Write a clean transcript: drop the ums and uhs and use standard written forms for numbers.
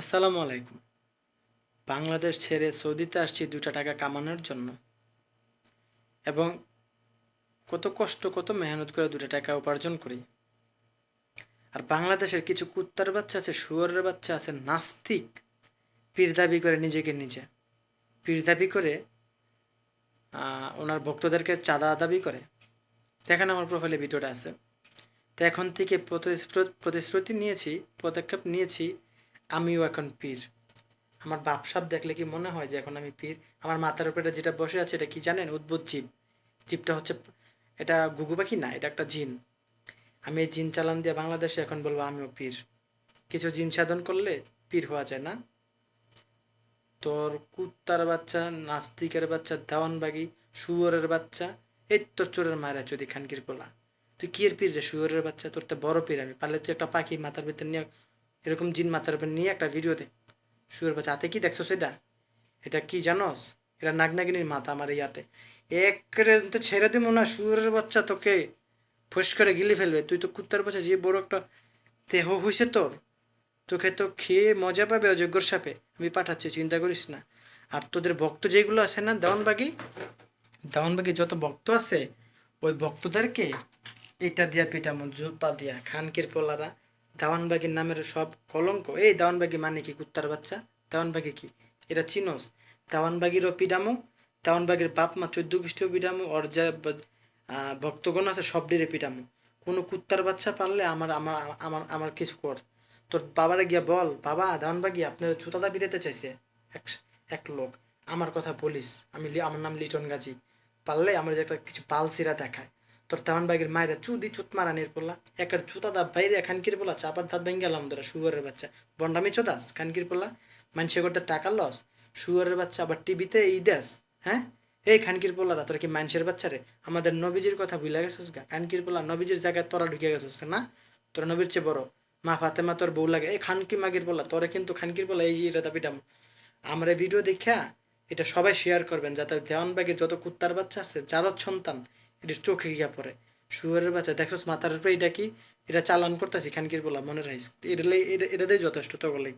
আসসালামু আলাইকুম। বাংলাদেশ ছেড়ে সৌদিতে আসছি 2টা টাকা কামানোর জন্য, এবং কত কষ্ট কত মেহনত করে 2টা টাকা উপার্জন করি। আর বাংলাদেশের কিছু কুত্তার বাচ্চা আছে, শুয়োরের বাচ্চা আছে, নাস্তিক, পীর দাবি করে নিজেকে নিজে, পীর দাবি করে ওনার ভক্তদেরকে চাঁদা দাবি করে। দেখেন আমার প্রোফাইলে ভিডিওটা আছে। তো এখন থেকে প্রতিশ্রুতি নিয়েছি, পদক্ষেপ নিয়েছি, আমিও এখন পীর। আমার ভাবসাব দেখলে কি মনে হয় যে এখন আমি পীর? আমার মাথার উপরে যেটা বসে আছে এটা কি জানেন? উদ্ভুত জীব। জীবটা হচ্ছে, এটা ঘুঘু পাখি না, এটা একটা জিন। আমি এই জিন চালান দিয়ে বাংলাদেশে এখন বলবো আমিও পীর। কিছু জিন সাধন করলে পীর হওয়া যায় না? তোর কুত্তার বাচ্চা, নাস্তিকের বাচ্চা, দেওয়ানবাগি, শুয়োরের বাচ্চা, এই তোর চোরের মায়েরা চোদি খানকির পোলা, তুই কি এর পীর রে? শুয়োরের বাচ্চা, তোর তো বড় পীর আমি। পারলে তুই একটা পাখি মাথার ভিতর নিয়ে, এরকম জিন মাথার উপর নিয়ে একটা ভিডিও দে। শুয়োর বাচ্চা, হাতে কি দেখছো সেটা? এটা কি জানোস? এটা নাগনাগিনীর মাথা আমার ইয়াতে। একরে তো ছেড়ে দিব না, শুয়োরের বাচ্চা তোকে ফুস করে গিলে ফেলবে। তুই তো কুত্তার বাচ্চা, যে বড় একটা দেহ হইছে তোর, তোকে তো খেয়ে মজা পাবে অযোগ্যর সাপে। আমি পাঠাচ্ছি, চিন্তা করিস না। আর তোদের ভক্ত যেগুলো আছে না, দেওয়ানবাগি, দেওয়ানবাগি যত ভক্ত আছে, ওই ভক্তদেরকে এটা দিয়া পিটামো, জুতা দিয়া, খানকির পোলারা। দেওয়ানবাগির নামের সব কলঙ্ক। এই দেওয়ানবাগি মানে কি? কুত্তার বাচ্চা। দেওয়ানবাগি কি এটা চিনোস? দেওয়ানবাগিরও পিডামো, দেওয়ানবাগির বাপ মা 14 গোষ্ঠীও পিডামো, ওর যা ভক্তগণ আছে সব ডিরে পিডামো। কোনো কুত্তার বাচ্চা পারলে আমার আমার আমার আমার কিছু কর। তোর বাবারে গিয়া বল, বাবা দেওয়ানবাগি আপনার জুতাটা বিরাতে চাইছে এক এক লোক। আমার কথা বলিস, আমার নাম লিটন গাজী। পারলে আমার যে একটা কিছু পালসিরা দেখায়। তোর দেওয়ানবাগির মায়েরা চুদি চুত মারানির পড়লা, একের জুতা দা বাইরে খানকির পোলা, চাপার দাঁত ভেঙে গেলাম ধরা, শুয়ারের বাচ্চা। বন্ডামি চোদাস খানকির পোলা, মানুষে করতে টাকা লস, শুয়ারের বাচ্চা। আবার টিভিতে এই দেশ, হ্যাঁ? এই খানকির পোলারা, তোরা কি মানুষের বাচ্চা রে? আমাদের নবীজির কথা ভুলে গেছিস গা? খানকির পোলা, নবীজির জায়গায় তোরা ঢুকে গেছিস না? তোরা নবীর চেয়ে বড়। মা ফাতেমা তোর বউ লাগে। এই খানকি মাগির পোলা, তোরা কিন্তু খানকির পোলা, এই এটা দাবিটা। আমরা ভিডিও দেখা এটা সবাই শেয়ার করবেন, যাতে দেওয়ানবাগের যত কুত্তার বাচ্চা আছে, যারও সন্তান, এটির চোখে গিয়া পড়ে। শুয়ারের বাচ্চা দেখছোস মাথার উপরে এটা কি? এটা চালান করতেছি খানকির পোলা, মনে রাখিস। এটাতেই যথেষ্ট তো বলে।